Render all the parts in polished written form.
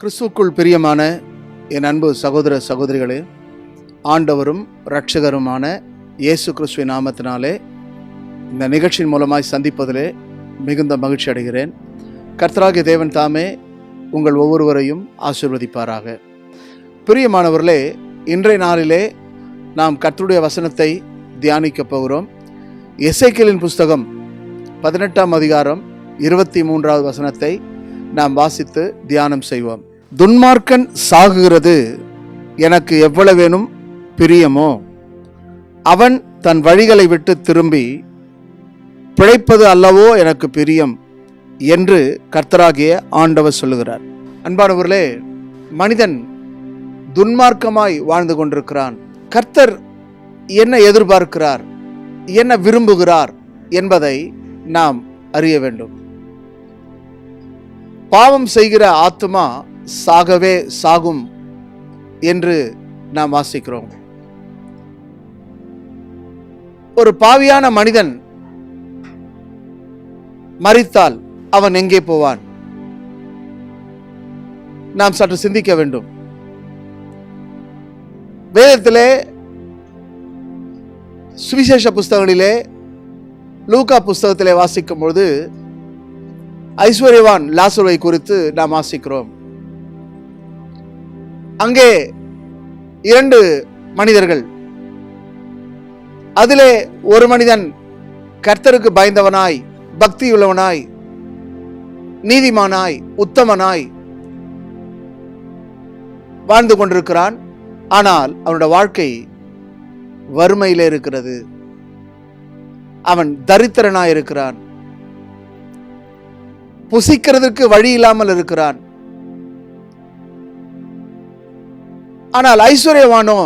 கிறிஸ்துவுக்குள் பிரியமான என் அன்பு சகோதர சகோதரிகளே, ஆண்டவரும் இரட்சகருமான இயேசு கிறிஸ்துவின் நாமத்தினாலே இந்த நிகழ்ச்சியின் மூலமாய் சந்திப்பதிலே மிகுந்த மகிழ்ச்சி அடைகிறேன். கர்த்தராகிய தேவன் தாமே உங்கள் ஒவ்வொருவரையும் ஆசீர்வதிப்பாராக. பிரியமானவர்களே, இன்றைய நாளிலே நாம் கர்த்தருடைய வசனத்தை தியானிக்கப் போகிறோம். எசேக்கியேலின் புஸ்தகம் 18ஆம் அதிகாரம் 23வது வசனத்தை நாம் வாசித்து தியானம் செய்வோம். துன்மார்க்கன் சாகுகிறது எனக்கு எவ்வளவேனும் பிரியமோ, அவன் தன் வழிகளை விட்டு திரும்பி பிழைப்பது அல்லவோ எனக்கு பிரியம் என்று கர்த்தராகிய ஆண்டவர் சொல்லுகிறார். அன்பானவர்களே, மனிதன் துன்மார்க்கமாய் வாழ்ந்து கொண்டிருக்கிறான். கர்த்தர் என்ன எதிர்பார்க்கிறார், என்ன விரும்புகிறார் என்பதை நாம் அறிய வேண்டும். பாவம் செய்கிற ஆத்துமா சாகவே சாகும் என்று நாம் வாசிக்கிறோம். ஒரு பாவியான மனிதன் மரித்தால் அவன் எங்கே போவான்? நாம் சற்று சிந்திக்க வேண்டும். வேதத்திலே சுவிசேஷ புஸ்தகங்களிலே லூக்கா புஸ்தகத்திலே வாசிக்கும் பொழுது ஐஸ்வர்யவான் லாசருவை குறித்து நாம் வாசிக்கிறோம். அங்கே 2 மனிதர்கள், அதிலே ஒரு மனிதன் கர்த்தருக்கு பயந்தவனாய், பக்தியுள்ளவனாய், நீதிமானாய், உத்தமனாய் வாழ்ந்து கொண்டிருக்கிறான். ஆனால் அவனுடைய வாழ்க்கை வறுமையிலே இருக்கிறது. அவன் தரித்திரனாய் இருக்கிறான். புசிக்கிறதுக்கு வழி இல்லாமல் இருக்கிறான். ஆனால் ஐஸ்வர்யவானோ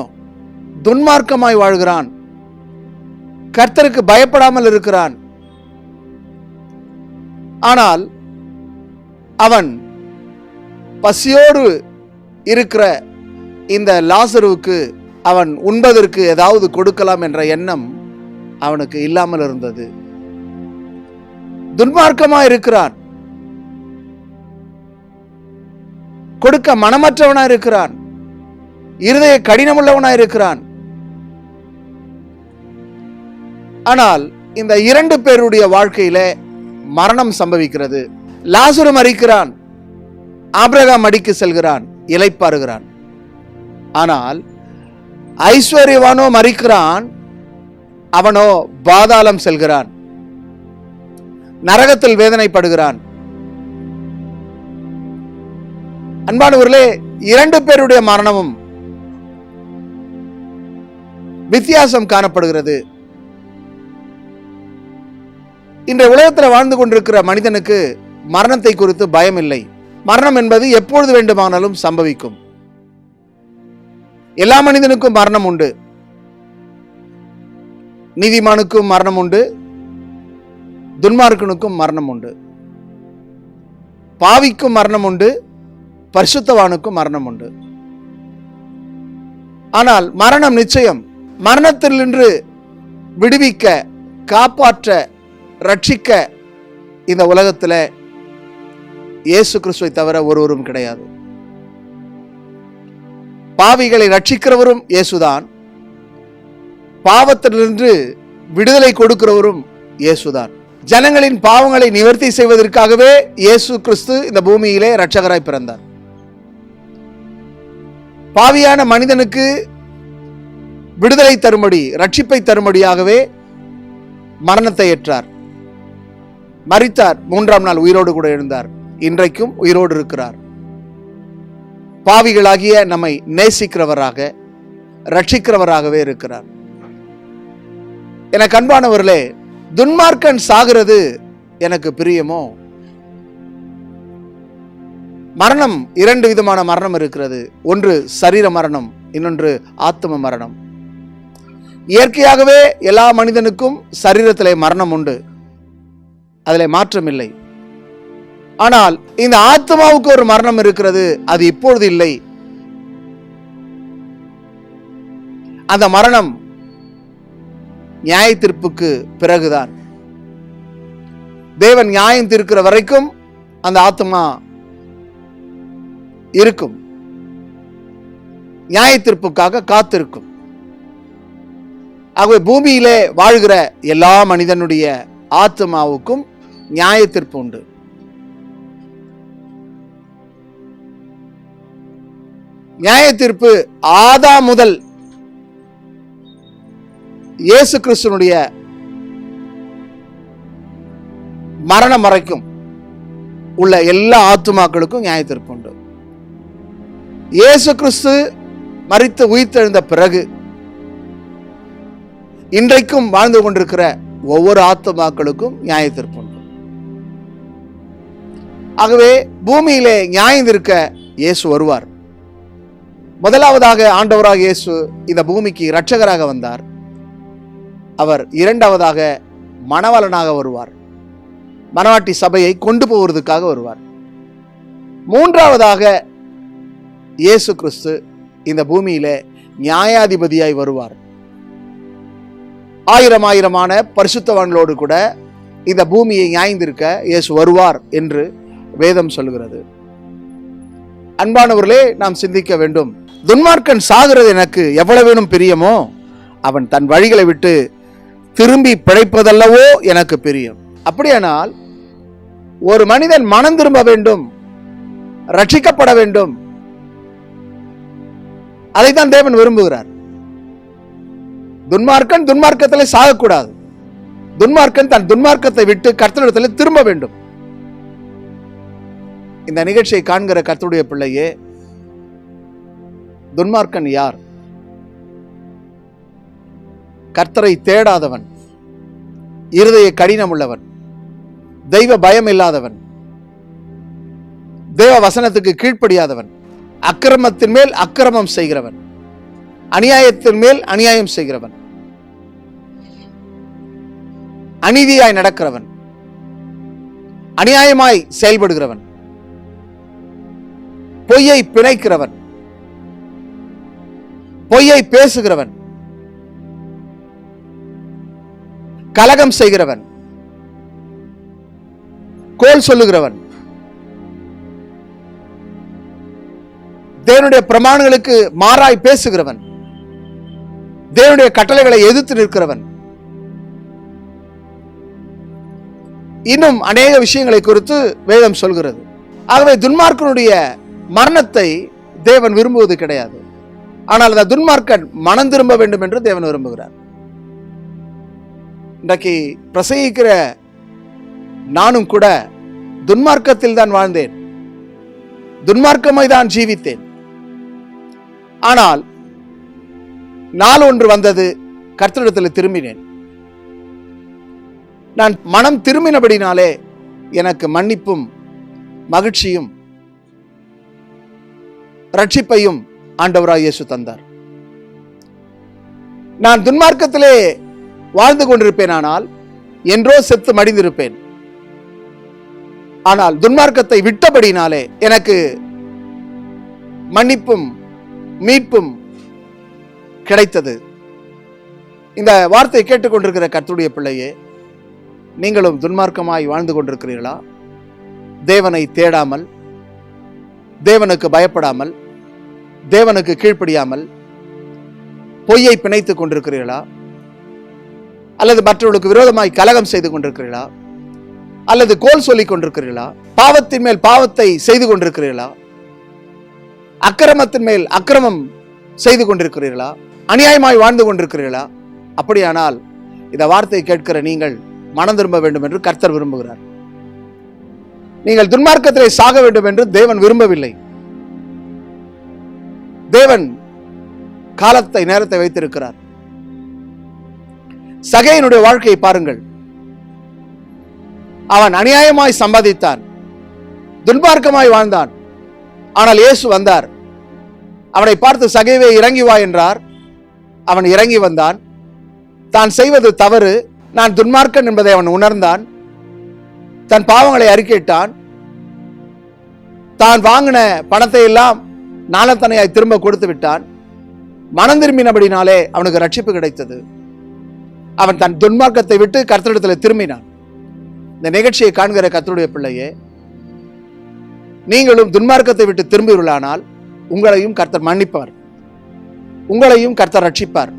துன்மார்க்கமாய் வாழ்கிறான். கர்த்தருக்கு பயப்படாமல் இருக்கிறான். ஆனால் அவன் பசியோடு இருக்கிற இந்த லாசருவுக்கு அவன் உண்பதற்கு ஏதாவது கொடுக்கலாம் என்ற எண்ணம் அவனுக்கு இல்லாமல் இருந்தது. துன்மார்க்கமாய் இருக்கிறான். கொடுக்க மனமற்றவனாய் இருக்கிறான். இருதய கடினமுள்ளவனாய் இருக்கிறான். ஆனால் இந்த 2 பேருடைய வாழ்க்கையில மரணம் சம்பவிக்கிறது. லாசரு மரிக்கிறான். ஆபிரகாம் மடிக்கு செல்கிறான், இளைப்பாறுகிறான். ஆனால் ஐஸ்வர்யவானோ மரிக்கிறான். அவனோ பாதாளம் செல்கிறான், நரகத்தில் வேதனைப்படுகிறான். அன்பானவர்களே, 2 பேருடைய மரணமும் வித்தியாசம் காணப்படுகிறது. இன்றைய உலகத்தில் வாழ்ந்து கொண்டிருக்கிற மனிதனுக்கு மரணத்தை குறித்து பயம் இல்லை. மரணம் என்பது எப்பொழுது வேண்டுமானாலும் சம்பவிக்கும். எல்லா மனிதனுக்கும் மரணம் உண்டு. நீதிமானுக்கும் மரணம் உண்டு, துன்மார்க்கனுக்கும் மரணம் உண்டு. பாவிக்கும் மரணம் உண்டு, பரிசுத்தவானுக்கும் மரணம் உண்டு. ஆனால் மரணம் நிச்சயம். மரணத்திலிருந்து விடுவிக்க, காப்பாற்ற, ரட்சிக்க இந்த உலகத்தில் இயேசு கிறிஸ்துவை தவிர ஒருவரும் கிடையாது. பாவிகளை ரட்சிக்கிறவரும் இயேசுதான். பாவத்திலிருந்து விடுதலை கொடுக்கிறவரும் இயேசுதான். ஜனங்களின் பாவங்களை நிவர்த்தி செய்வதற்காகவே இயேசு கிறிஸ்து இந்த பூமியிலே இரட்சகராய் பிறந்தார். பாவியான மனிதனுக்கு விடுதலை தரும்படி, ரட்சிப்பை தரும்படியாகவே மரணத்தை ஏற்றார். மரித்தார், 3ஆம் நாள் உயிரோடு கூட எழுந்தார். இன்றைக்கும் உயிரோடு இருக்கிறார். பாவிகளாகிய நம்மை நேசிக்கிறவராக, ரட்சிக்கிறவராகவே இருக்கிறார். எனக்கு அன்பானவர்களே, துன்மார்க்கன் சாகிறது எனக்கு பிரியமோ. மரணம் 2 விதமான மரணம் இருக்கிறது. ஒன்று சரீர மரணம், இன்னொன்று ஆத்ம மரணம். இயற்கையாகவே எல்லா மனிதனுக்கும் சரீரத்திலே மரணம் உண்டு, அதிலே மாற்றம் இல்லை. ஆனால் இந்த ஆத்மாவுக்கு ஒரு மரணம் இருக்கிறது. அது இப்பொழுது இல்லை. அந்த மரணம் நியாய தீர்ப்புக்கு பிறகுதான். தேவன் நியாயம் தீர்க்கிற வரைக்கும் அந்த ஆத்மா இருக்கும், நியாய தீர்ப்புக்காக காத்திருக்கும். ஆகவே பூமியிலே வாழ்கிற எல்லா மனிதனுடைய ஆத்மாவுக்கும் நியாய தீர்ப்பு உண்டு. நியாய தீர்ப்பு ஆதாம் முதல் இயேசு கிறிஸ்துனுடைய மரணம் வரைக்கும் உள்ள எல்லா ஆத்துமாக்களுக்கும் நியாய தீர்ப்பு உண்டு. இயேசு கிறிஸ்து மரித்து உயிர்த்தெழுந்த பிறகு இன்றைக்கும் வாழ்ந்து கொண்டிருக்கிற ஒவ்வொரு ஆத்துமாக்களுக்கும் நியாய தீர்ப்பு உண்டு. ஆகவே பூமியிலே நியாயம் தீர்க்க இயேசு வருவார். முதலாவதாக ஆண்டவராக இயேசு இந்த பூமிக்கு இரட்சகராக வந்தார். அவர் இரண்டாவதாக மணவாளனாக வருவார். மணவாட்டி சபையை கொண்டு போவதற்காக வருவார். மூன்றாவதாக இயேசு கிறிஸ்து இந்த பூமியிலே நியாயாதிபதியாய் வருவார். ஆயிரமான பரிசுத்தவான்களோடு கூட இந்த பூமியை நியாயந்திருக்க இயேசு வருவார் என்று வேதம் சொல்கிறது. அன்பானவர்களே, நாம் சிந்திக்க வேண்டும். துன்மார்க்கன் சாகிறது எனக்கு எவ்வளவேனும் பிரியமோ, அவன் தன் வழிகளை விட்டு திரும்பி பிழைப்பதல்லவோ எனக்கு பிரியம். அப்படியானால் ஒரு மனிதன் மனம் திரும்ப வேண்டும், ரட்சிக்கப்பட வேண்டும். அதைத்தான் தேவன் விரும்புகிறார். துன்மார்க்கன் துன்மார்க்கத்திலே சாகக்கூடாது. துன்மார்க்கன் தன் துன்மார்க்கத்தை விட்டு கர்த்தரிடத்தில் திரும்ப வேண்டும். இந்த நிகழ்ச்சியை காண்கிற கர்த்தருடைய பிள்ளையே, துன்மார்க்கன் யார்? கர்த்தரை தேடாதவன், இருதய கடினம் உள்ளவன், தெய்வ பயம் இல்லாதவன், தேவ வசனத்துக்கு கீழ்ப்படியாதவன், அக்கிரமத்தின் மேல் அக்கிரமம் செய்கிறவன், அநியாயத்தின் மேல் அநியாயம் செய்கிறவன், அநீதியாய் நடக்கிறவன், அநியாயமாய் செயல்படுகிறவன், பொய்யை பிணைக்கிறவன், பொய்யை பேசுகிறவன், கலகம் செய்கிறவன், கோல் சொல்லுகிறவன், தேவனுடைய பிரமாணங்களுக்கு மாறாய் பேசுகிறவன், தேவனுடைய கட்டளைகளை எதிர்த்து நிற்கிறவன், இன்னும் அநேக விஷயங்களை குறித்து வேதம் சொல்கிறது. ஆகவே துன்மார்க்கனுடைய மரணத்தை தேவன் விரும்புவது கிடையாது. ஆனால் அந்த துன்மார்க்கன் மனம் திரும்ப வேண்டும் என்று தேவன் விரும்புகிறார். இன்றைக்கு பிரசங்கிக்கிற நானும் கூட துன்மார்க்கத்தில் தான் வாழ்ந்தேன், துன்மார்க்கமாய் தான் ஜீவித்தேன். ஆனால் நாள் ஒன்று வந்தது, கர்த்தரிடத்தில் திரும்பினேன். நான் மனம் திரும்பினபடினாலே எனக்கு மன்னிப்பும் மகிழ்ச்சியும் ரட்சிப்பையும் ஆண்டவராய் இயேசு தந்தார். நான் துன்மார்க்கத்திலே வாழ்ந்து கொண்டிருப்பேனானால் என்றோ செத்து மடிந்திருப்பேன். ஆனால் துன்மார்க்கத்தை விட்டபடினாலே எனக்கு மன்னிப்பும் மீட்பும் கிடைத்தது. இந்த வார்த்தையை கேட்டுக்கொண்டிருக்கிற கர்த்தருடைய பிள்ளையே, நீங்களும் துன்மார்க்கமாய் வாழ்ந்து கொண்டிருக்கிறீர்களா? தேவனை தேடாமல், தேவனுக்கு பயப்படாமல், தேவனுக்கு கீழ்ப்படியாமல் பொய்யை பிணைத்துக் கொண்டிருக்கிறீர்களா? அல்லது மற்றவர்களுக்கு விரோதமாய் கலகம் செய்து கொண்டிருக்கிறீர்களா? அல்லது கோல் சொல்லிக் கொண்டிருக்கிறீர்களா? பாவத்தின் மேல் பாவத்தை செய்து கொண்டிருக்கிறீர்களா? அக்கிரமத்தின் மேல் அக்கிரமம் செய்து கொண்டிருக்கிறீர்களா? அநியாயமாய் வாழ்ந்து கொண்டிருக்கிறீர்களா? அப்படியானால் இந்த வார்த்தையை கேட்கிற நீங்கள் மனம் திரும்ப வேண்டும் என்று கர்த்தர் விரும்புகிறார். நீங்கள் துன்மார்க்கத்திலே சாக வேண்டும் என்று தேவன் விரும்பவில்லை. தேவன் காலத்தை நேரத்தை வைத்திருக்கிறார். சகேயனுடைய வாழ்க்கையை பாருங்கள். அவன் அநியாயமாய் சம்பாதித்தான், துன்மார்க்கமாய் வாழ்ந்தான். ஆனால் இயேசு வந்தார். அவனை பார்த்து சகேவே இறங்கி வா என்றார். அவன் இறங்கி வந்தான். தான் செய்வது தவறு, நான் துன்மார்க்கன் என்பதை அவன் உணர்ந்தான். தன் பாவங்களை அறிக்கையிட்டான். தான் வாங்கின பணத்தை எல்லாம் நாணத்தனையாய் திரும்ப கொடுத்து விட்டான். மனம் திரும்பினபடினாலே அவனுக்கு ரட்சிப்பு கிடைத்தது. அவன் தன் துன்மார்க்கத்தை விட்டு கர்த்தரிடத்தில் திரும்பினான். இந்த நிகழ்ச்சியை காண்கிற கர்த்தருடைய பிள்ளையே, நீங்களும் துன்மார்க்கத்தை விட்டு திரும்புவீர்களானால் உங்களையும் கர்த்தர் மன்னிப்பார், உங்களையும் கர்த்தர் ரட்சிப்பார்.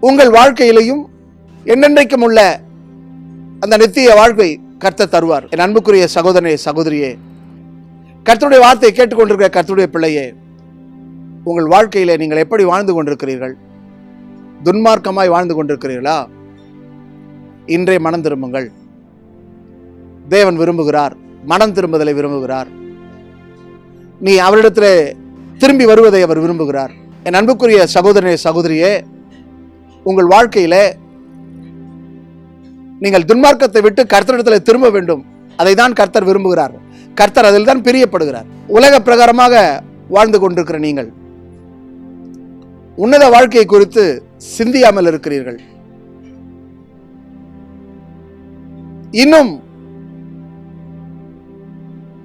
உங்கள் வாழ்க்கையிலையும் என்னென்றைக்கும் உள்ள அந்த நித்திய வாழ்க்கை கர்த்தர் தருவார். என் அன்புக்குரிய சகோதரனே, சகோதரியே, கர்த்தருடைய வார்த்தையை கேட்டுக்கொண்டிருக்கிற கர்த்தருடைய பிள்ளையே, உங்கள் வாழ்க்கையிலே நீங்கள் எப்படி வாழ்ந்து கொண்டிருக்கிறீர்கள்? துன்மார்க்கமாய் வாழ்ந்து கொண்டிருக்கிறீர்களா? இன்றைய மனம் திரும்புங்கள். தேவன் விரும்புகிறார், மனம் திரும்புதலை விரும்புகிறார். நீ அவரிடத்தில் திரும்பி வருவதை அவர் விரும்புகிறார். என் அன்புக்குரிய சகோதரனே, சகோதரியே, உங்கள் வாழ்க்கையில நீங்கள் துன்மார்க்கத்தை விட்டு கர்த்தரிடத்தில் திரும்ப வேண்டும். அதை தான் கர்த்தர் விரும்புகிறார். கர்த்தர் அதில் தான் பிரியப்படுகிறார். உலக பிரகாரமாக வாழ்ந்து கொண்டிருக்கிற நீங்கள் உன்னத வாழ்க்கையை குறித்து சிந்தியாமல் இருக்கிறீர்கள். இன்னும்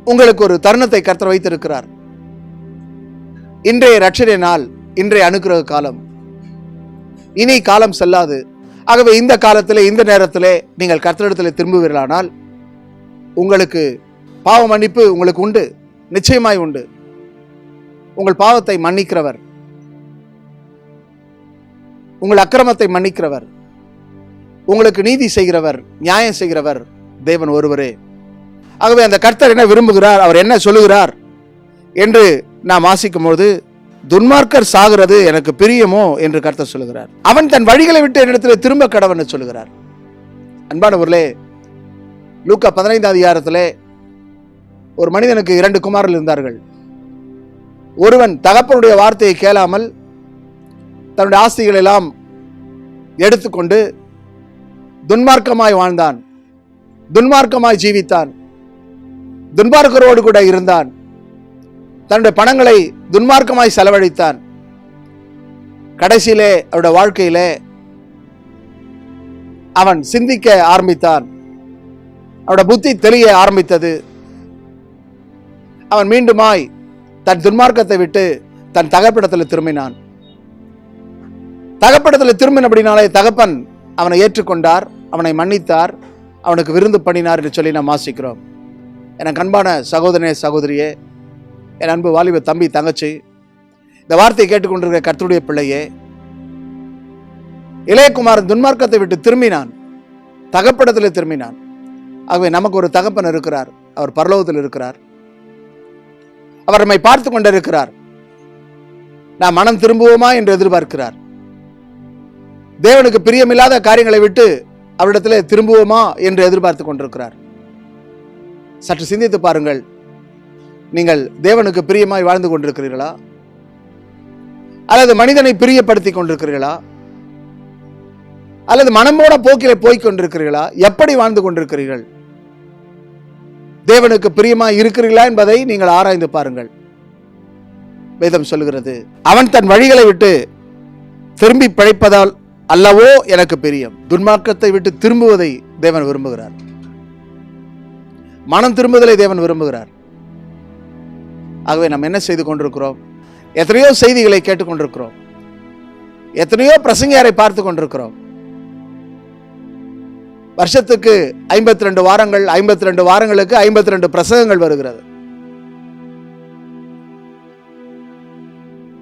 உங்களுக்கு ஒரு தருணத்தை கர்த்தர் வைத்திருக்கிறார். இன்றைய ரட்சணை நாள், இன்றைய அனுக்கிரக காலம். இனி காலம் செல்லாது. ஆகவே இந்த காலத்திலே, இந்த நேரத்திலே நீங்கள் கர்த்தரிடத்தில் திரும்புவீர்களானால் உங்களுக்கு பாவ மன்னிப்பு உங்களுக்கு உண்டு, நிச்சயமாய் உண்டு. உங்கள் பாவத்தை மன்னிக்கிறவர், உங்கள் அக்கிரமத்தை மன்னிக்கிறவர், உங்களுக்கு நீதி செய்கிறவர், நியாயம் செய்கிறவர் தேவன் ஒருவரே. ஆகவே அந்த கர்த்தர் என்ன விரும்புகிறார், அவர் என்ன சொல்லுகிறார் என்று நாம் வாசிக்கும் போது, துன்மார்க்கர் சாகிறது எனக்கு பிரியமோ என்று கர்த்தர் சொல்லுகிறார். அவன் தன் வழிகளை விட்டு என்னிடத்தில் திரும்ப கடவன் சொல்லுகிறார். அன்பானவர்களே, லூக்கா 15 அதிகாரத்திலே ஒரு மனிதனுக்கு 2 குமாரர்கள் இருந்தார்கள். ஒருவன் தகப்பனுடைய வார்த்தையை கேளாமல் தன்னுடைய ஆஸ்திகள் எல்லாம் எடுத்துக்கொண்டு துன்மார்க்கமாய் வாழ்ந்தான், துன்மார்க்கமாய் ஜீவித்தான், துன்மார்க்கரோடு கூட இருந்தான், தன்னுடைய பணங்களை துன்மார்க்கமாய் செலவழித்தான். கடைசியிலே அவருடைய வாழ்க்கையிலே அவன் சிந்திக்க ஆரம்பித்தான். அவருடைய புத்தி தெளிய ஆரம்பித்தது. அவன் மீண்டுமாய் தன் துன்மார்க்கத்தை விட்டு தன் தகப்பனிடத்தில் திரும்பினான். தகப்பனிடத்தில் திரும்பினபடினாலே தகப்பன் அவனை ஏற்றுக்கொண்டார், அவனை மன்னித்தார், அவனுக்கு விருந்து பண்ணினார் என்று சொல்லி நாம் வாசிக்கிறோம். எனக்கு அன்பான சகோதரனே, சகோதரியே, என் அன்பு வாலிப தம்பி, தங்கச்சி, இந்த வார்த்தையை கேட்டுக்கொண்டிருக்கிற கர்த்தருடைய பிள்ளையே, இளையகுமாரன் துன்மார்க்கத்தை விட்டு திரும்பினான், தகப்பனிடத்தில் திரும்பினான். ஆகவே நமக்கு ஒரு தகப்பன் இருக்கிறார். அவர் பரலோகத்தில் இருக்கிறார். அவர் நம்மை பார்த்து கொண்டிருக்கிறார். நாம் மனம் திரும்புவோமா என்று எதிர்பார்க்கிறார். தேவனுக்கு பிரியமில்லாத காரியங்களை விட்டு அவரிடத்தில் திரும்புவோமா என்று எதிர்பார்த்து கொண்டிருக்கிறார். சற்று சிந்தித்து பாருங்கள். நீங்கள் தேவனுக்கு பிரியமாய் வாழ்ந்து கொண்டிருக்கிறீர்களா? அல்லது மனிதனை பிரியப்படுத்தி கொண்டிருக்கிறீர்களா? அல்லது மனமோட போக்கிலே போய் கொண்டிருக்கிறீர்களா? எப்படி வாழ்ந்து கொண்டிருக்கிறீர்கள்? தேவனுக்கு பிரியமாய் இருக்கிறீர்களா என்பதை நீங்கள் ஆராய்ந்து பாருங்கள். வேதம் சொல்லுகிறது, அவன் தன் வழிகளை விட்டு திரும்பி பிழைப்பதால் அல்லவோ எனக்கு பிரியம். துன்மார்க்கத்தை விட்டு திரும்புவதை தேவன் விரும்புகிறார். மனம் திரும்புதலை தேவன் விரும்புகிறார். ஆகவே நாம் என்ன செய்து கொண்டிருக்கிறோம்? எத்தனையோ செய்திகளை கேட்டுக்கொண்டிருக்கிறோம், எத்தனையோ பிரசங்கியாரை பார்த்து கொண்டிருக்கிறோம். வருஷத்துக்கு 52 வாரங்கள், 52 வாரங்களுக்கு 52 பிரசங்கங்கள் வருகிறது.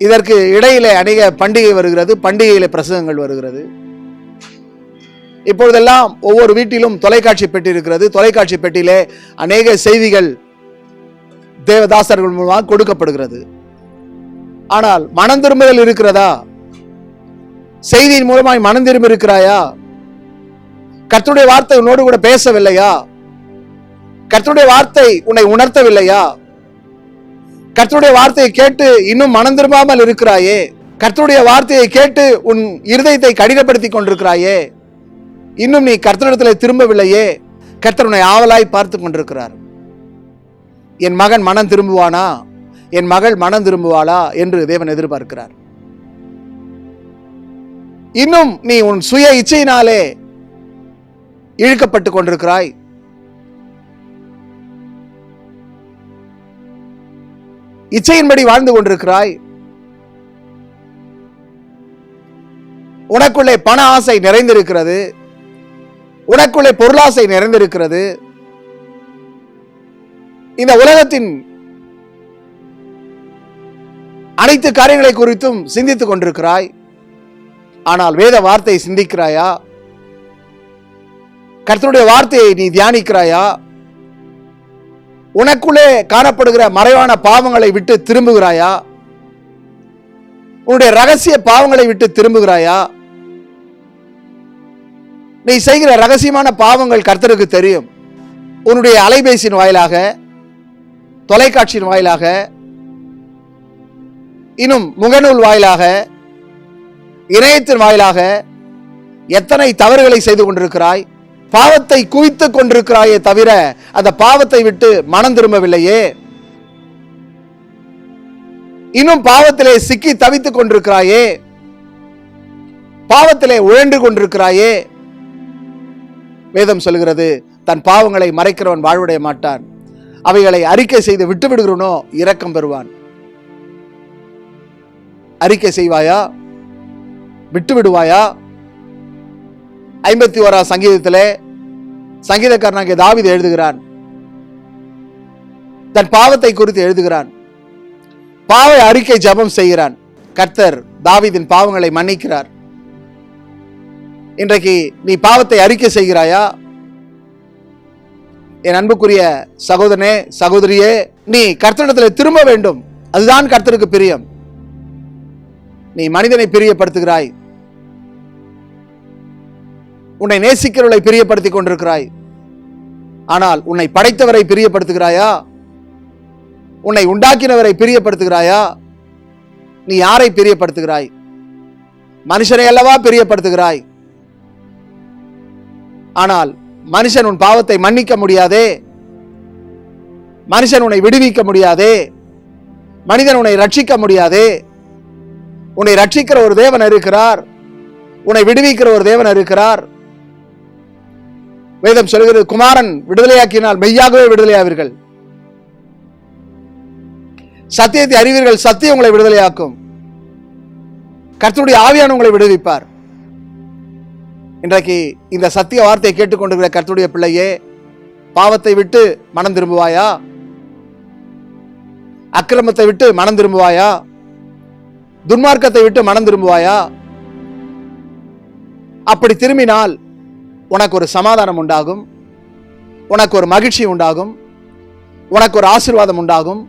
இதற்கு இடையிலே அநேக பண்டிகை வருகிறது, பண்டிகையிலே பிரசங்கங்கள் வருகிறது. இப்பொழுதெல்லாம் ஒவ்வொரு வீட்டிலும் தொலைக்காட்சி பெட்டி இருக்கிறது. தொலைக்காட்சி பெட்டியிலே அநேக செய்திகள் தேவதாசர்கள் மூலமாக கொடுக்கப்படுகிறது. ஆனால் மனம் திரும்புதல் இருக்கிறதா? செய்தியின் மூலமாய் மனம் திரும்பி இருக்கிறாயா? கர்த்தருடைய வார்த்தை உன்னோடு கூட பேசவில்லையா? கர்த்தருடைய வார்த்தை உன்னை உணர்த்தவில்லையா? கர்த்தருடைய வார்த்தையை கேட்டு இன்னும் மனம் திரும்பாமல் இருக்கிறாயே? கர்த்தருடைய வார்த்தையை கேட்டு உன் இருதயத்தை கடினப்படுத்தி கொண்டிருக்கிறாயே? இன்னும் நீ கர்த்தரிடத்தில் திரும்பவில்லையே? கர்த்தர் உன்னை ஆவலாய் பார்த்து கொண்டிருக்கிறார். என் மகன் மனம் திரும்புவானா, என் மகள் மனம் திரும்புவாளா என்று தேவன் எதிர்பார்க்கிறார். இன்னும் நீ உன் சுய இச்சையினாலே இழுக்கப்பட்டு கொண்டிருக்கிறாய். இச்சையின்படி வாழ்ந்து கொண்டிருக்கிறாய். உனக்குள்ளே பண ஆசை நிறைந்திருக்கிறது, உனக்குள்ளே பொருளாசை நிறைந்திருக்கிறது. இந்த உலகத்தின் அனைத்து காரியங்களை குறித்தும் சிந்தித்துக் கொண்டிருக்கிறாய். ஆனால் வேத வார்த்தையை சிந்திக்கிறாயா? கர்த்தருடைய வார்த்தையை நீ தியானிக்கிறாயா? உனக்குள்ளே காணப்படுகிற மறைவான பாவங்களை விட்டு திரும்புகிறாயா? உன்னுடைய ரகசிய பாவங்களை விட்டு திரும்புகிறாயா? நீ செய்கிற ரகசியமான பாவங்கள் கர்த்தருக்கு தெரியும். உன்னுடைய அலைபேசியின் வாயிலாக, தொலைக்காட்சியின் வாயிலாக, இன்னும் முகநூல் வாயிலாக, இணையத்தின் வாயிலாக எத்தனை தவறுகளை செய்து கொண்டிருக்கிறாய். பாவத்தை குவித்துக் கொண்டிருக்கிறாயே தவிர அந்த பாவத்தை விட்டு மனம் திரும்பவில்லையே. இன்னும் பாவத்திலே சிக்கி தவித்துக் கொண்டிருக்கிறாயே, பாவத்திலே உழன்று கொண்டிருக்கிறாயே. வேதம் சொல்கிறது, தன் பாவங்களை மறைக்கிறவன் வாழ்வடைய மாட்டான், அவைகளை அறிக்கை செய்து விட்டு விடுகிறவனோ இரக்கம் பெறுவான். அறிக்கை செய்வாயா? விட்டு விடுவாயா? 51ஆம் சங்கீதத்திலே சங்கீதக்காரனாகிய தாவீது எழுதுகிறான், தன் பாவத்தை குறித்து எழுதுகிறான். பாவ அறிக்கை ஜெபம் செய்கிறான். கர்த்தர் தாவீதின் பாவங்களை மன்னிக்கிறார். இன்றைக்கு நீ பாவத்தை அறிக்கை செய்கிறாயா? என் அன்புக்குரிய சகோதரனே, சகோதரியே, நீ கர்த்தரிடத்தில் திரும்ப வேண்டும். அதுதான் கர்த்தருக்கு பிரியம். நீ மனிதனை பிரியப்படுத்துகிறாய், உன்னை நேசிக்கிறவர்களை பிரியப்படுத்திக் கொண்டிருக்கிறாய். ஆனால் உன்னை படைத்தவரை பிரியப்படுத்துகிறாயா? உன்னை உண்டாக்கினவரை பிரியப்படுத்துகிறாயா? நீ யாரை பிரியப்படுத்துகிறாய்? மனுஷனை அல்லவா பிரியப்படுத்துகிறாய். ஆனால் மனுஷன் உன் பாவத்தை மன்னிக்க முடியாதே. மனுஷன் உன்னை விடுவிக்க முடியாதே. மனிதன் உன்னை ரட்சிக்க முடியாதே. உன்னை ரட்சிக்கிற ஒரு தேவன் இருக்கிறார். உன்னை விடுவிக்கிற ஒரு தேவன் இருக்கிறார். வேதம் சொல்கிறது, குமாரன் விடுதலையாக்கினால் மெய்யாகவே விடுதலையாவீர்கள். சத்தியத்தை அறிவீர்கள், சத்தியம் உங்களை விடுதலையாக்கும். கர்த்தருடைய ஆவியான உங்களை விடுவிப்பார். இன்றைக்கு இந்த சத்திய வார்த்தையை கேட்டுக்கொண்டிருக்கிற கர்த்தருடைய பிள்ளையே, பாவத்தை விட்டு மனம் திரும்புவாயா? அக்கிரமத்தை விட்டு மனம் திரும்புவாயா? துன்மார்க்கத்தை விட்டு மனம் திரும்புவாயா? அப்படி திரும்பினால் உனக்கு ஒரு சமாதானம் உண்டாகும், உனக்கு ஒரு மகிழ்ச்சி உண்டாகும், உனக்கு ஒரு ஆசீர்வாதம் உண்டாகும்.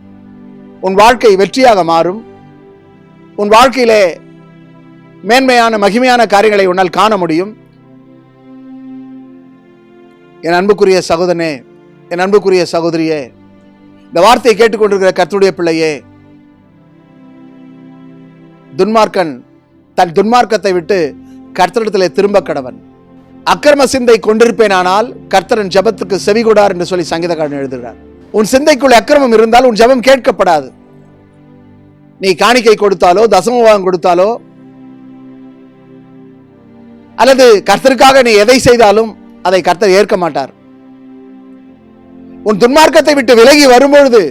உன் வாழ்க்கை வெற்றியாக மாறும். உன் வாழ்க்கையிலே மேன்மையான மகிமையான காரியங்களை உன்னால் காண முடியும். என் அன்புக்குரிய சகோதரனே, என் அன்புக்குரிய சகோதரியே, இந்த வார்த்தையை கேட்டுக்கொண்டிருக்கிற கர்த்தருடைய பிள்ளையே, துன்மார்க்கன் தன் துன்மார்க்கத்தை விட்டு கர்த்தரிடத்திலே திரும்ப கடவன். அக்கிரம சிந்தை கொண்டிருப்பேனானால் கர்த்தரின் ஜெபத்துக்கு செவிகொடார் என்று சொல்லி சங்கீதக்காரன் எழுதுகிறார். உன் சிந்தைக்குள்ள அக்கிரமம் இருந்தால் உன் ஜெபம் கேட்கப்படாது. நீ காணிக்கை கொடுத்தாலோ, தசமபாகம் கொடுத்தாலோ, அல்லது கர்த்தருக்காக நீ எதை செய்தாலும் அதை கர்த்தர் ஏற்க மாட்டார். உன் துன்மார்க்கத்தை விட்டு விலகி வரும்பொழுது,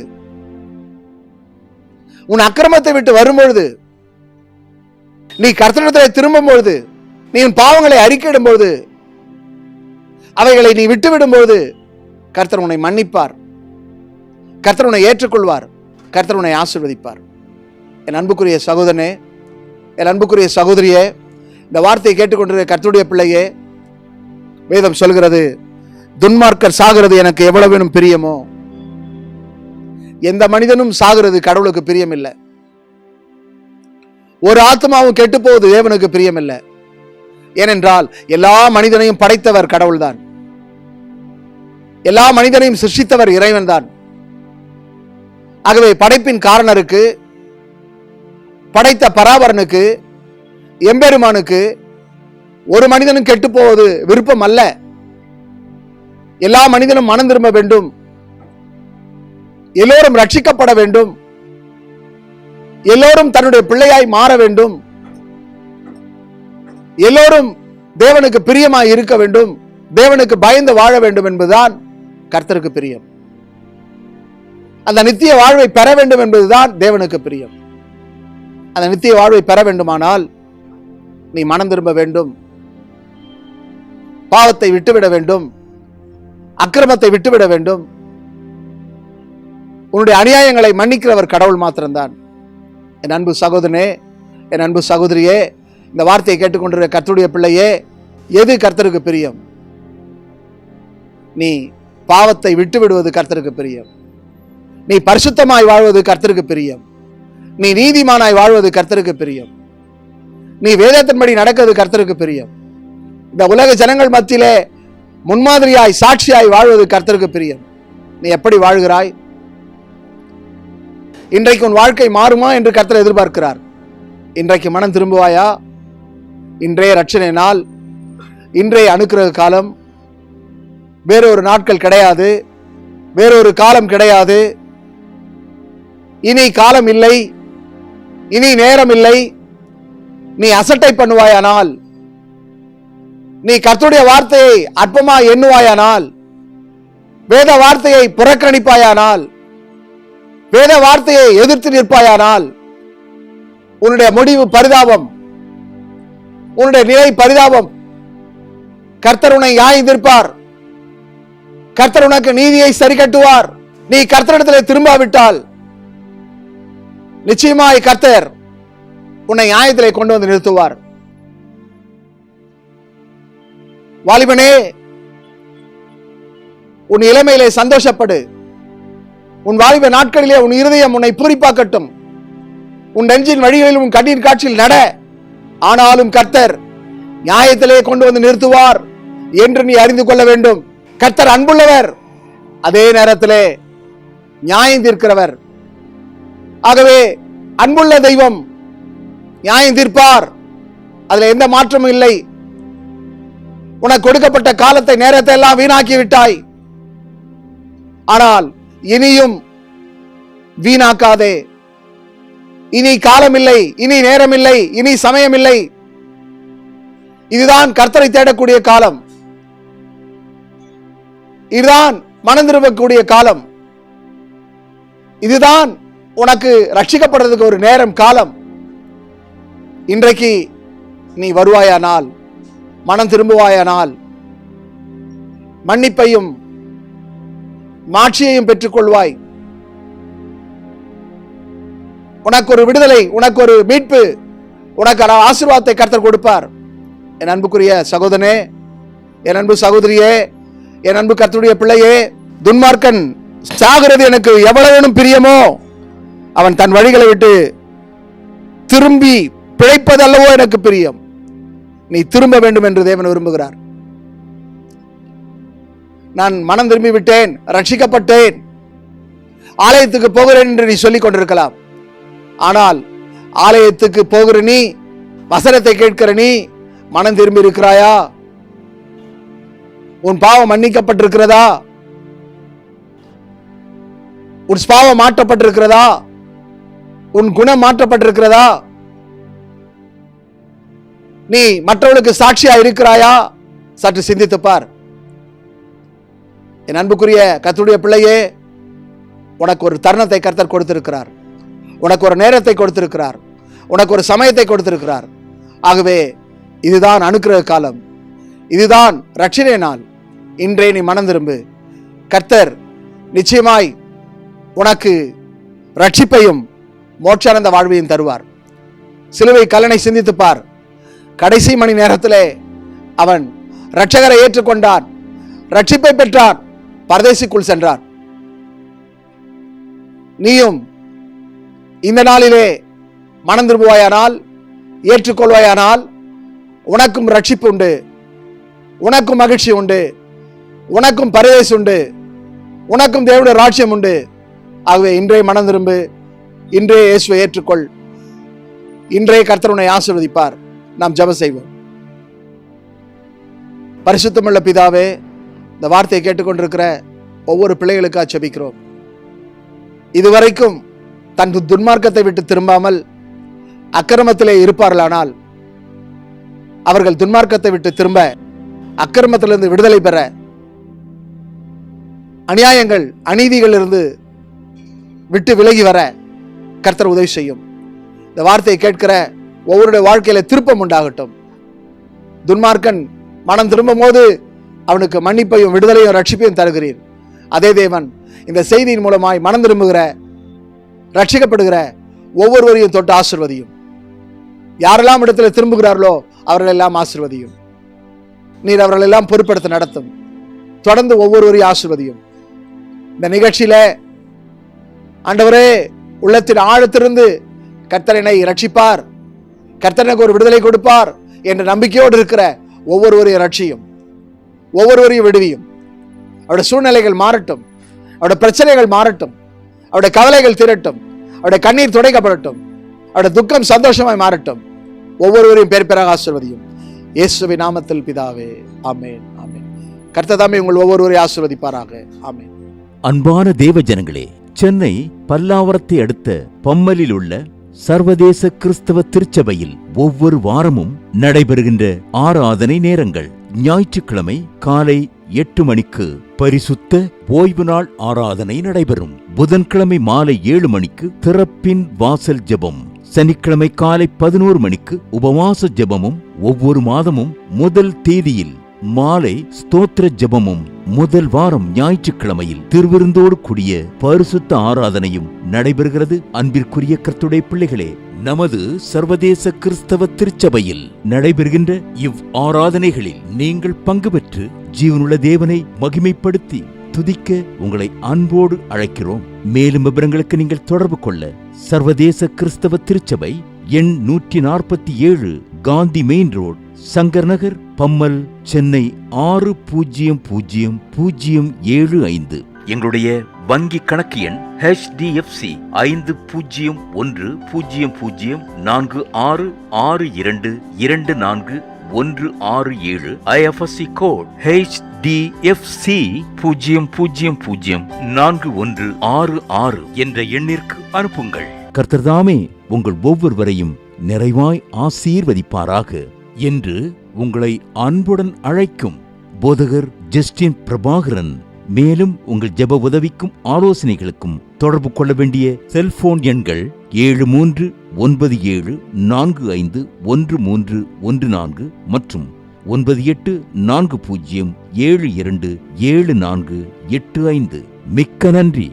உன் அக்கிரமத்தை விட்டு வரும்பொழுது, நீ கர்த்தரிடத்தில் திரும்பும் பொழுது, நீ உன் பாவங்களை அறிக்கையிடும் பொழுது, அவைகளை நீ விட்டுவிடும் பொழுது கர்த்தர் உன்னை மன்னிப்பார். கர்த்தர் உன்னை ஏற்றுக்கொள்வார். கர்த்தர் உன்னை ஆசீர்வதிப்பார். என் அன்புக்குரிய சகோதரனே, என் அன்புக்குரிய சகோதரியே, இந்த வார்த்தையை கேட்டுக்கொண்டிருக்கிற கர்த்தருடைய பிள்ளையே, வேதம் சொல்கிறது, துன்மார்க்கர் சாகிறது எனக்கு எவ்வளவு பிரியமோ. எந்த மனிதனும் சாகிறது கடவுளுக்கு பிரியம் இல்லை. ஒரு ஆத்மாவும் கெட்டு போவது தேவனுக்கு பிரியம் இல்லை. ஏனென்றால் எல்லா மனிதனையும் படைத்தவர் கடவுள்தான். எல்லா மனிதனையும் சிருஷ்டித்தவர் இறைவன் தான். ஆகவே படைப்பின் காரணருக்கு, படைத்த பராபரனுக்கு, எம்பெருமானுக்கு ஒரு மனிதனும் கெட்டு போவது விருப்பம் அல்ல. எல்லா மனிதனும் மனம் திரும்ப வேண்டும். எல்லோரும் ரட்சிக்கப்பட வேண்டும். எல்லோரும் தன்னுடைய பிள்ளையாய் மாற வேண்டும். எல்லோரும் தேவனுக்கு பிரியமாய் இருக்க வேண்டும். தேவனுக்கு பயந்து வாழ வேண்டும் என்பதுதான் கர்த்தருக்கு பிரியம். அந்த நித்திய வாழ்வை பெற வேண்டும் என்பதுதான் தேவனுக்கு பிரியம். அந்த நித்திய வாழ்வை பெற வேண்டுமானால் நீ மனம் திரும்ப வேண்டும். பாவத்தை விட்டுவிட வேண்டும். அக்கிரமத்தை விட்டுவிட வேண்டும். உன்னுடைய அநியாயங்களை மன்னிக்கிறவர் கடவுள் மாத்திரம்தான். என் அன்பு சகோதரனே, என் அன்பு சகோதரியே, இந்த வார்த்தையை கேட்டுக்கொண்டிருக்கிற கர்த்தருடைய பிள்ளையே, எது கர்த்தருக்கு பிரியம்? நீ பாவத்தை விட்டு விடுவது கர்த்தருக்கு பிரியம். நீ பரிசுத்தமாய் வாழ்வது கர்த்தருக்கு பிரியம். நீ நீதிமானாய் வாழ்வது கர்த்தருக்கு பிரியம். நீ வேதத்தின்படி நடக்கிறது கர்த்தருக்கு பிரியம். இந்த உலக ஜனங்கள் மத்தியிலே முன்மாதிரியாய் சாட்சியாய் வாழ்வது கர்த்தருக்கு பிரியம். நீ எப்படி வாழ்கிறாய்? இன்றைக்கு உன் வாழ்க்கை மாறுமா என்று கர்த்தர் எதிர்பார்க்கிறார். இன்றைக்கு மனம் திரும்புவாயா? இன்றைய ரட்சணை நாள், இன்றைய அனுக்கிரக காலம். வேறொரு நாட்கள் கிடையாது, வேறொரு காலம் கிடையாது. இனி காலம் இல்லை, இனி நேரம் இல்லை. நீ அசட்டை பண்ணுவாயானால், நீ கர்த்தருடைய வார்த்தையை அற்பமாய் எண்ணுவாயானால், வேத வார்த்தையை புறக்கணிப்பாயானால், வேத வார்த்தையை எதிர்த்து நிற்பாயானால், உன்னுடைய முடிவு பரிதாபம், உன்னுடைய நிலை பரிதாபம். கர்த்தர் உன்னை நியாயந்தீர்ப்பார். கர்த்தர் உனக்கு நீதியை சரி கட்டுவார். நீ கர்த்தரிடத்தில் திரும்பாவிட்டால் நிச்சயமாய் கர்த்தர் உன்னை நியாயத்திலே கொண்டு வந்து நிறுத்துவார். வாலிபனே, உன் இளமையிலே சந்தோஷப்படு. உன் வாலிப நாட்களிலே உன் இருதயம் உன்னை பூரிப்பாக்கட்டும். உன் நெஞ்சின் வழிகளில் உன் கண்ணீர் காட்சியில் நட. ஆனாலும் கர்த்தர் நியாயத்திலே கொண்டு வந்து நிறுத்துவார் என்று நீ அறிந்து கொள்ள வேண்டும். கர்த்தர் அன்புள்ளவர், அதே நேரத்திலே நியாயம் தீர்க்கிறவர். ஆகவே அன்புள்ள தெய்வம் நியாயம் தீர்ப்பார். அதுல எந்த மாற்றமும் இல்லை. உனக்கு கொடுக்கப்பட்ட காலத்தை, நேரத்தை எல்லாம் வீணாக்கி விட்டாய். ஆனால் இனியும் வீணாக்காதே. இனி காலம் இல்லை, இனி நேரம் இல்லை, இனி சமயம் இல்லை. இதுதான் கர்த்தரை தேடக்கூடிய காலம். இதுதான் மனம் திரும்பக்கூடிய காலம். இதுதான் உனக்கு ரட்சிக்கப்படுறதுக்கு ஒரு நேரம், காலம். இன்றைக்கு நீ வருவாயானால், மனம் திரும்புவாயானால், மன்னிப்பையும் மாட்சியையும் பெற்றுக்கொள்வாய். உனக்கு ஒரு விடுதலை, உனக்கு ஒரு மீட்பு, உனக்கு ஆசீர்வாதத்தை கர்த்தர் கொடுப்பார். என் அன்புக்குரிய சகோதரனே, என் அன்பு சகோதரியே, என் அன்பு கர்த்தருடைய பிள்ளையே, துன்மார்க்கன் சாகிறது எனக்கு எவ்வளவு பிரியமோ, அவன் தன் வழிகளை விட்டு திரும்பி பிழைப்பதல்லவோ எனக்கு பிரியம். நீ திரும்ப வேண்டும் என்று தேவன் விரும்புகிறார். நான் மனம் திரும்பி விட்டேன், ரட்சிக்கப்பட்டேன், ஆலயத்துக்கு போகிறேன் என்று நீ சொல்லிக் கொண்டிருக்கலாம். ஆனால் ஆலயத்துக்கு போகிற நீ, வசனத்தை கேட்கிற நீ மனம் திரும்பி இருக்கிறாயா? உன் பாவம் மன்னிக்கப்பட்டிருக்கிறதா? உன் பாவம் மாற்றப்பட்டிருக்கிறதா? உன் குணம் மாற்றப்பட்டிருக்கிறதா? நீ மற்றவர்களுக்கு சாட்சியா இருக்கிறாயா? சற்று சிந்தித்து பார். என் அன்புக்குரிய கர்த்தருடைய பிள்ளையே, உனக்கு ஒரு தருணத்தை கர்த்தர் கொடுத்திருக்கிறார். உனக்கு ஒரு நேரத்தை கொடுத்திருக்கிறார். உனக்கு ஒரு சமயத்தை கொடுத்திருக்கிறார். ஆகவே இதுதான் அனுக்கிரக காலம், இதுதான் ரட்சணை நாள். இன்றே நீ மனம் திரும்பு. கர்த்தர் நிச்சயமாய் உனக்கு ரட்சிப்பையும் மோட்சானந்த வாழ்வையும் தருவார். சிலுவை கல்லனை சிந்தித்து பார். கடைசி மணி நேரத்திலே அவன் இரட்சகரை ஏற்றுக்கொண்டான், ரட்சிப்பை பெற்றான், பரதேசிக்குள் சென்றான். நீயும் இந்த நாளிலே மனம் திரும்புவாயானால், ஏற்றுக்கொள்வாயானால், உனக்கும் ரட்சிப்பு உண்டு, உனக்கும் மகிழ்ச்சி உண்டு, உனக்கும் பரதேசி உண்டு, உனக்கும் தேவனுடைய ராஜ்யம் உண்டு. ஆகவே இன்றைய மனம் திரும்பு, இன்றைய இயேசுவை ஏற்றுக்கொள். இன்றைய கர்த்தர் உன்னை ஆசீர்வதிப்பார். நாம் ஜெபம் செய்வோம். பரிசுத்தமுள்ள பிதாவே, இந்த வார்த்தையை கேட்டுக்கொண்டிருக்கிற ஒவ்வொரு பிள்ளைகளுக்காக ஜெபிக்கிறோம். இதுவரைக்கும் தன் துன்மார்க்கத்தை விட்டு திரும்பாமல் அக்கிரமத்திலே இருப்பார்களானால், அவர்கள் துன்மார்க்கத்தை விட்டு திரும்ப, அக்கிரமத்திலிருந்து விடுதலை பெற, அநியாயங்கள் அநீதிகளிலிருந்து விட்டு விலகி வர கர்த்தர் உதவி செய்யும். இந்த வார்த்தையை கேட்கிற ஒவ்வொருடைய வாழ்க்கையில திருப்பம் உண்டாகட்டும். துன்மார்க்கன் மனம் திரும்பும் போது அவனுக்கு மன்னிப்பையும் விடுதலையும் ரட்சிப்பையும் தருகிறீர். அதே தேவன் இந்த செய்தியின் மூலமாய் மனம் திரும்புகிற, ரட்சிக்கப்படுகிற ஒவ்வொருவரையும் தொட்டு ஆசீர்வதியும். யாரெல்லாம் இடத்துல திரும்புகிறார்களோ அவர்களெல்லாம் ஆசீர்வதியும். நீர் அவர்களெல்லாம் பொறுப்படுத்த நடத்தும். தொடர்ந்து ஒவ்வொருவரையும் ஆசீர்வதியும். இந்த நிகழ்ச்சியில ஆண்டவரே, உள்ளத்தின் ஆழத்திலிருந்து கர்த்தர் என்னை ரட்சிப்பார், கர்த்தர் எனக்கு ஒரு விடுதலை கொடுப்பார் என்ற நம்பிக்கையோடு இருக்கிற ஒவ்வொருவரையும் ரட்சியும், ஒவ்வொருவரையும் விடுவியும். அவருடைய சூழ்நிலைகள் மாறட்டும், அவருடைய பிரச்சனைகள் மாறட்டும், அவருடைய கவலைகள் தீரட்டும், அவருடைய கண்ணீர் துடைக்கப்படட்டும், அவருடைய துக்கம் சந்தோஷமாய் மாறட்டும். ஒவ்வொருவரையும் பேர் பேராக ஆசீர்வதியும். இயேசுவின் நாமத்தில் பிதாவே, ஆமென், ஆமென். கர்த்தர் தாமே உங்கள் ஒவ்வொருவரையும் ஆசீர்வதிப்பாராக. ஆமென். அன்பான தேவ ஜனங்களே, சென்னை பல்லாவரத்தை அடுத்த பம்மலில் உள்ள சர்வதேச கிறிஸ்தவ திருச்சபையில் ஒவ்வொரு வாரமும் நடைபெறுகின்ற ஆராதனை நேரங்கள்: ஞாயிற்றுக்கிழமை காலை 8 மணிக்கு பரிசுத்த ஓய்வு நாள் ஆராதனை நடைபெறும். புதன்கிழமை மாலை 7 மணிக்கு திறப்பின் வாசல் ஜெபம். சனிக்கிழமை காலை 11 மணிக்கு உபவாச ஜெபமும், ஒவ்வொரு மாதமும் முதல் தேதியில் மாலை ஸ்தோத்திர ஜெபமும், முதல் வாரம் ஞாயிற்றுக்கிழமையில் திருவிருந்தோடு கூடிய பரிசுத்த ஆராதனையும் நடைபெறுகிறது. அன்பிற்குரிய கர்த்தருடைய பிள்ளைகளே, நமது சர்வதேச கிறிஸ்தவ திருச்சபையில் நடைபெறுகின்ற இவ் ஆராதனைகளில் நீங்கள் பங்கு பெற்று ஜீவனுள்ள தேவனை மகிமைப்படுத்தி துதிக்க உங்களை அன்போடு அழைக்கிறோம். மேலும் விவரங்களுக்கு நீங்கள் தொடர்பு கொள்ள சர்வதேச கிறிஸ்தவ திருச்சபை எண் 147, காந்தி மெயின் ரோட், சங்கர் நகர், பம்மல், சென்னை 600075. எங்களுடைய வங்கி கணக்கு எண் HDFC 504662241667. IFSC கோட் HDFC 00041166 என்ற எண்ணிற்கு அனுப்புங்கள். கர்த்தர்தாமே உங்கள் ஒவ்வொருவரையும் நிறைவாய் ஆசீர்வதிப்பாராக என்று உங்களை அன்புடன் அழைக்கும் போதகர் ஜஸ்டின் பிரபாகரன். மேலும் உங்கள் ஜெப உதவிக்கும் ஆலோசனைகளுக்கும் தொடர்பு கொள்ள வேண்டிய செல்போன் எண்கள் 7394541314 மற்றும் 9840727485. மிக்க நன்றி.